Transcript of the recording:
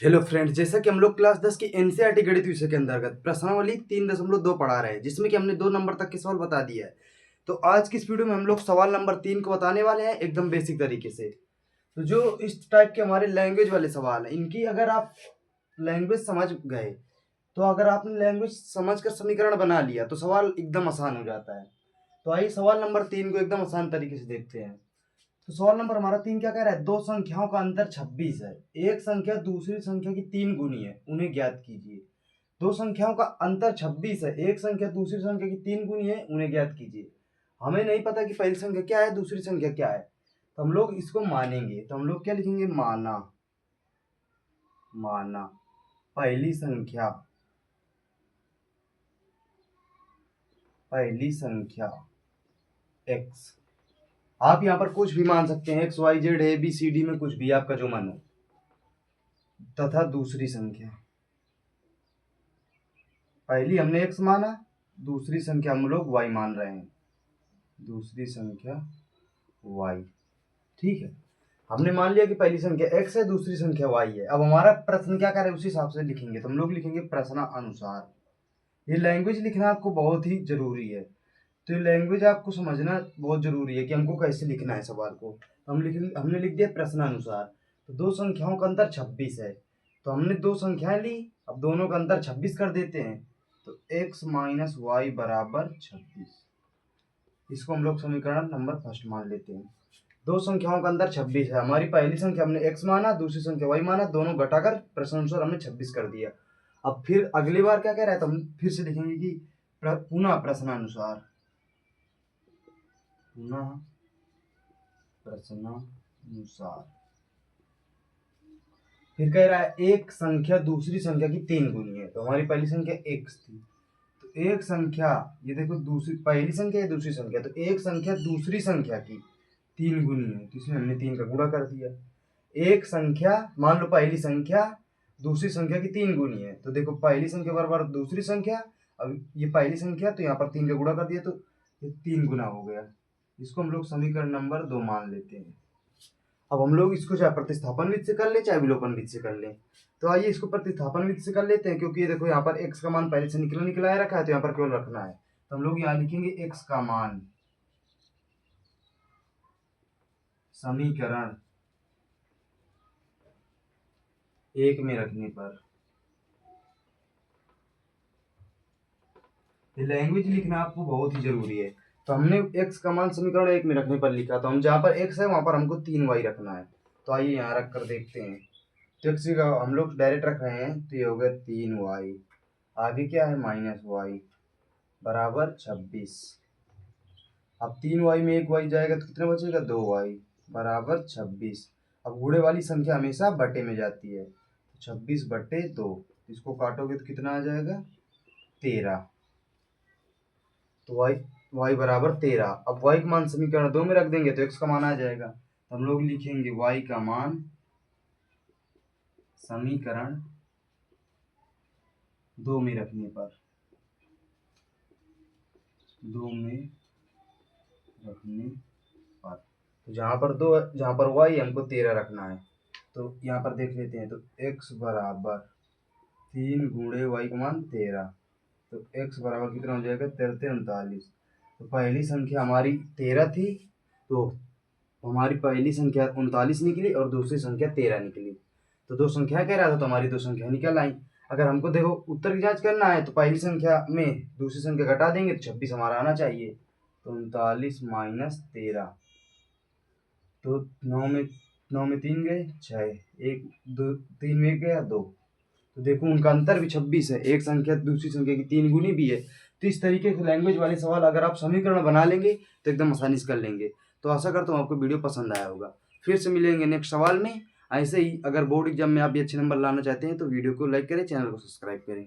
Hello friends, जैसा कि हम लोग क्लास 10 की एनसीईआरटी गणित विषय के अंतर्गत प्रश्नावली 3.2 पढ़ा रहे हैं, जिसमें कि हमने 2 नंबर तक के सवाल बता दिया है। तो आज की इस वीडियो में हम लोग सवाल नंबर 3 को बताने वाले हैं एकदम बेसिक तरीके से। तो जो इस टाइप के हमारे लैंग्वेज वाले सवाल हैं, इनकी अगर आप लैंग्वेज समझ गए, तो अगर आपने लैंग्वेज समझ कर समीकरण बना लिया तो सवाल एकदम आसान हो जाता है। तो आइए सवाल नंबर 3 को एकदम आसान तरीके से देखते हैं। तो सवाल नंबर हमारा 3 क्या कह रहा है? दो संख्याओं का अंतर 26 है, एक संख्या दूसरी संख्या की 3 गुनी है, उन्हें ज्ञात कीजिए। दो संख्याओं का अंतर 26 है, एक संख्या दूसरी संख्या की 3 गुनी है, उन्हें ज्ञात कीजिए। हमें नहीं पता कि पहली संख्या क्या है, दूसरी संख्या क्या है, तो हम लोग इसको मानेंगे। तो हम लोग क्या लिखेंगे? माना। माना पहली संख्या, पहली संख्या x। आप यहाँ पर कुछ भी मान सकते हैं, X Y Z A B C D में कुछ भी आपका जो मन हो। तथा दूसरी संख्या, पहली हमने x माना, दूसरी संख्या हम लोग y मान रहे हैं, दूसरी संख्या y। ठीक है, हमने मान लिया कि पहली संख्या x है, दूसरी संख्या y है। अब हमारा प्रश्न क्या करे, उसी हिसाब से लिखेंगे। तो हम लोग लिखेंगे प्रश्नानुसार। ये लैंग्वेज लिखना आपको बहुत ही जरूरी है। तो ये लैंग्वेज आपको समझना बहुत जरूरी है कि हमको कैसे लिखना है सवाल को। तो हमने लिख दिया प्रश्नानुसार। तो दो संख्याओं का अंतर 26 है, तो हमने दो संख्याएं ली, अब दोनों का अंतर 26 कर देते हैं। तो x माइनस वाई बराबर 26, इसको हम लोग समीकरण नंबर फर्स्ट मान लेते हैं। दो संख्याओं का अंतर 26 है, हमारी पहली संख्या हमने x माना, दूसरी संख्या y माना, दोनों घटाकर प्रश्नानुसार हमने 26 कर दिया। अब फिर अगली बार क्या कह रहा है, तो हम फिर से लिखेंगे कि पुनः प्रश्नानुसार, पुनः प्रश्नानुसार। फिर कह रहा है एक संख्या दूसरी संख्या की 3 गुनी है, तो हमारी पहली संख्या x थी, तो एक संख्या, ये देखो दूसरी पहली संख्या है, दूसरी संख्या, तो एक संख्या दूसरी संख्या की 3 गुनी है, तो इसमें हमने 3 का गुणा कर दिया। एक संख्या, मान लो पहली संख्या दूसरी संख्या की 3 गुनी है, तो देखो पहली संख्या बराबर दूसरी संख्या, अब ये पहली संख्या, तो यहाँ पर 3 का गुणा कर दिया, तो ये 3 गुना हो गया। इसको हम लोग समीकरण नंबर 2 मान लेते हैं। अब हम लोग इसको चाहे प्रतिस्थापन विधि से कर ले, चाहे विलोपन विधि से कर ले। तो आइए इसको प्रतिस्थापन विधि से कर लेते हैं, क्योंकि ये देखो यहाँ पर x का मान पहले से निकलाया रखा है, तो यहाँ पर केवल रखना है। तो हम लोग यहाँ लिखेंगे x का मान समीकरण 1 में रखने पर। ये लैंग्वेज लिखना आपको बहुत ही जरूरी है। तो हमने x का मान समीकरण 1 में रखने पर लिखा, तो हम जहाँ पर x है वहां पर हमको 3y रखना है। तो आइए यहाँ रख कर देखते हैं। तो x का हम लोग डायरेक्ट रख रहे हैं, तो ये हो गया 3y, आगे क्या है माइनस वाई बराबर 26। अब 3y में एक y जाएगा तो कितना बचेगा? 2y बराबर 26। अब गुणे वाली संख्या हमेशा बटे में जाती है, 26/2, इसको काटोगे तो कितना आ जाएगा? 13। तो y बराबर 13। अब y का मान समीकरण 2 में रख देंगे तो x का मान आ जाएगा। तो हम लोग लिखेंगे y का मान समीकरण 2 में रखने पर, 2 में रखने पर, तो जहाँ पर y हमको 13 रखना है, तो यहाँ पर देख लेते हैं। तो x बराबर 3 गुणे y का मान 13, तो x बराबर कितना हो जाएगा? 39। तो पहली संख्या हमारी 13 थी, तो हमारी पहली संख्या 39 निकली और दूसरी संख्या 13 निकली। तो दो संख्या कह रहा था, तो हमारी दो संख्या निकल आई। अगर हमको देखो उत्तर की जांच करना है, तो पहली संख्या में दूसरी संख्या घटा देंगे तो 26 हमारा आना चाहिए। तो 39 माइनस 13, तो 9 में 3 गए 6, 1 2 3 में 1 गया 2। तो देखो उनका अंतर भी 26 है, एक संख्या दूसरी संख्या की 3 गुनी भी है। तो इस तरीके के लैंग्वेज वाले सवाल अगर आप समीकरण बना लेंगे तो एकदम आसानी से कर लेंगे। तो आशा करता हूँ आपको वीडियो पसंद आया होगा। फिर से मिलेंगे नेक्स्ट सवाल में। ऐसे ही अगर बोर्ड एग्जाम में आप भी अच्छे नंबर लाना चाहते हैं तो वीडियो को लाइक करें, चैनल को सब्सक्राइब करें।